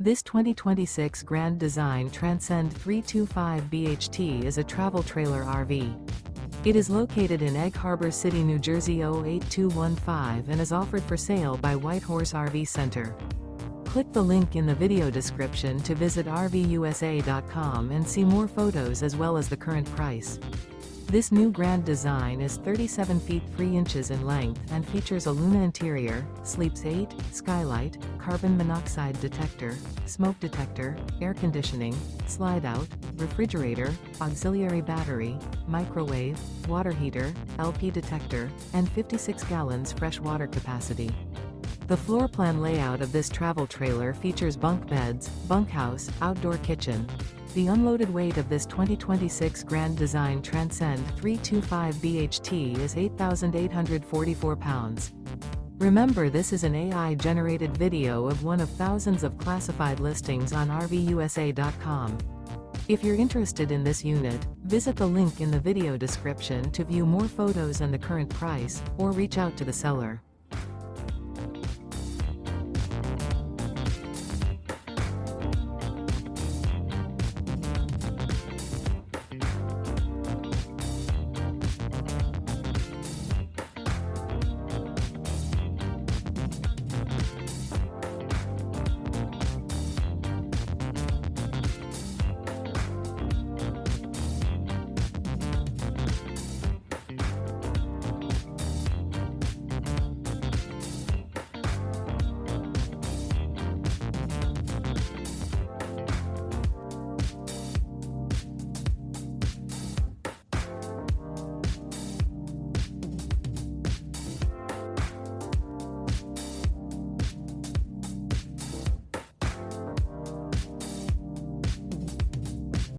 This 2026 Grand Design Transcend 325 BHT is a travel trailer RV. It is located in Egg Harbor City, New Jersey 08215 and is offered for sale by Whitehorse RV Center. Click the link in the video description to visit RVUSA.com and see more photos as well as the current price. This new Grand Design is 37 feet 3 inches in length and features a Luna interior, sleeps 8, Skylight, carbon monoxide detector, smoke detector, air conditioning, slide-out, refrigerator, auxiliary battery, microwave, water heater, LP detector, and 56 gallons fresh water capacity. The floor plan layout of this travel trailer features bunk beds, bunkhouse, outdoor kitchen. The unloaded weight of this 2026 Grand Design Transcend 325 BHT is 8,844 pounds. Remember, this is an AI-generated video of one of thousands of classified listings on RVUSA.com. If you're interested in this unit, visit the link in the video description to view more photos and the current price, or reach out to the seller.